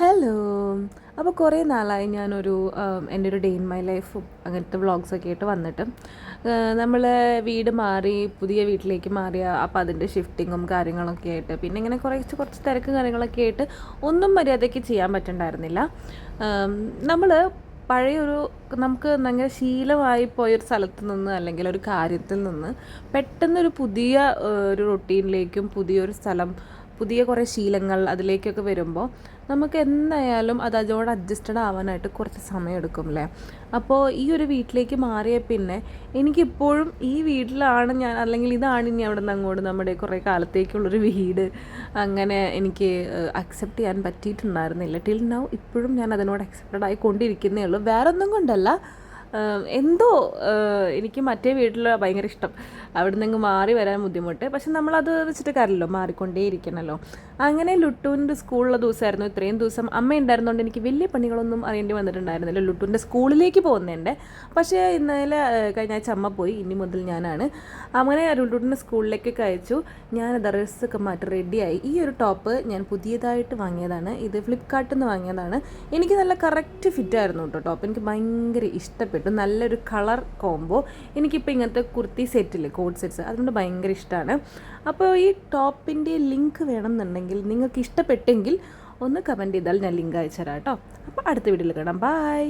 Hello. അപ്പോൾ കുറേ നാളായി ഞാനൊരു എൻ്റെ ഒരു ഡേ ഇൻ മൈ ലൈഫും അങ്ങനത്തെ വ്ളോഗ്സൊക്കെ ആയിട്ട് വന്നിട്ട് നമ്മൾ വീട് മാറി പുതിയ വീട്ടിലേക്ക് മാറിയ അപ്പോൾ അതിൻ്റെ ഷിഫ്റ്റിങ്ങും കാര്യങ്ങളൊക്കെ ആയിട്ട് പിന്നെ ഇങ്ങനെ കുറച്ച് തിരക്കും കാര്യങ്ങളൊക്കെ ആയിട്ട് ഒന്നും മര്യാദയ്ക്ക് ചെയ്യാൻ പറ്റുന്നുണ്ടായിരുന്നില്ല. നമ്മൾ പഴയൊരു നമുക്ക് ഭയങ്കര ശീലമായി പോയൊരു സ്ഥലത്ത് നിന്ന് അല്ലെങ്കിൽ ഒരു കാര്യത്തിൽ നിന്ന് പെട്ടെന്നൊരു പുതിയ ഒരു റൊട്ടീനിലേക്കും പുതിയൊരു സ്ഥലം പുതിയ കുറേ ശീലങ്ങൾ അതിലേക്കൊക്കെ വരുമ്പോൾ നമുക്ക് എന്തായാലും അതോട് അഡ്ജസ്റ്റഡ് ആവാനായിട്ട് കുറച്ച് സമയം എടുക്കും അല്ലേ. അപ്പോൾ ഈ ഒരു വീട്ടിലേക്ക് മാറിയ പിന്നെ എനിക്കിപ്പോഴും ഈ വീട്ടിലാണ് ഞാൻ, അല്ലെങ്കിൽ ഇതാണ് ഇനി അവിടെ നിന്ന് അങ്ങോട്ട് നമ്മുടെ കുറേ കാലത്തേക്കുള്ളൊരു വീട്, അങ്ങനെ എനിക്ക് അക്സെപ്റ്റ് ചെയ്യാൻ പറ്റിയിട്ടുണ്ടായിരുന്നില്ല. ടിൽ നൗ ഇപ്പോഴും ഞാൻ അതിനോട് അക്സെപ്റ്റഡ് ആയിക്കൊണ്ടിരിക്കുന്നേ ഉള്ളൂ. വേറൊന്നും കൊണ്ടല്ല, എന്തോ എനിക്ക് മറ്റേ വീട്ടിൽ ഭയങ്കര ഇഷ്ടം. അവിടെ നിന്ന് മാറി വരാൻ ബുദ്ധിമുട്ട്. പക്ഷെ നമ്മളത് വെച്ചിട്ട് കാര്യമല്ലോ, മാറിക്കൊണ്ടേ ഇരിക്കണമല്ലോ. അങ്ങനെ ലുട്ടുവിൻ്റെ സ്കൂളിലെ ദിവസമായിരുന്നു. ഇത്രയും ദിവസം അമ്മ ഉണ്ടായിരുന്നുകൊണ്ട് എനിക്ക് വലിയ പണികളൊന്നും അറിയേണ്ടി വന്നിട്ടുണ്ടായിരുന്നില്ല ലുട്ടുവിൻ്റെ സ്കൂളിലേക്ക് പോകുന്നതിൻ്റെ. പക്ഷേ ഇന്നലെ കഴിഞ്ഞ ആഴ്ച അമ്മ പോയി, ഇനി മുതൽ ഞാനാണ്. അങ്ങനെ ലുട്ടുവിൻ്റെ സ്കൂളിലേക്കൊക്കെ അയച്ചു. ഞാനത് ഡ്രസ്സൊക്കെ മാറ്റി റെഡിയായി. ഈ ഒരു ടോപ്പ് ഞാൻ പുതിയതായിട്ട് വാങ്ങിയതാണ്. ഇത് ഫ്ലിപ്കാർട്ടിൽ നിന്ന് വാങ്ങിയതാണ്. എനിക്ക് നല്ല കറക്റ്റ് ഫിറ്റായിരുന്നു കേട്ടോ ടോപ്പ്. എനിക്ക് ഭയങ്കര ഇഷ്ടപ്പെട്ടു. നല്ലൊരു കളർ കോംബോ. എനിക്കിപ്പോൾ ഇങ്ങനത്തെ കുർത്തി സെറ്റില്ലേ, കോഡ് സെറ്റ്സ്, അതുകൊണ്ട് ഭയങ്കര ഇഷ്ടമാണ്. അപ്പോൾ ഈ ടോപ്പിൻ്റെ ലിങ്ക് വേണമെന്നുണ്ടെങ്കിൽ നിങ്ങൾക്ക് ഇഷ്ടപ്പെട്ടെങ്കിൽ ഒന്ന് കമൻറ്റ് ചെയ്താൽ ഞാൻ ലിങ്ക് അയച്ചു തരാം കേട്ടോ. അപ്പോൾ അടുത്ത വീഡിയോയിൽ കാണാം. ബൈ.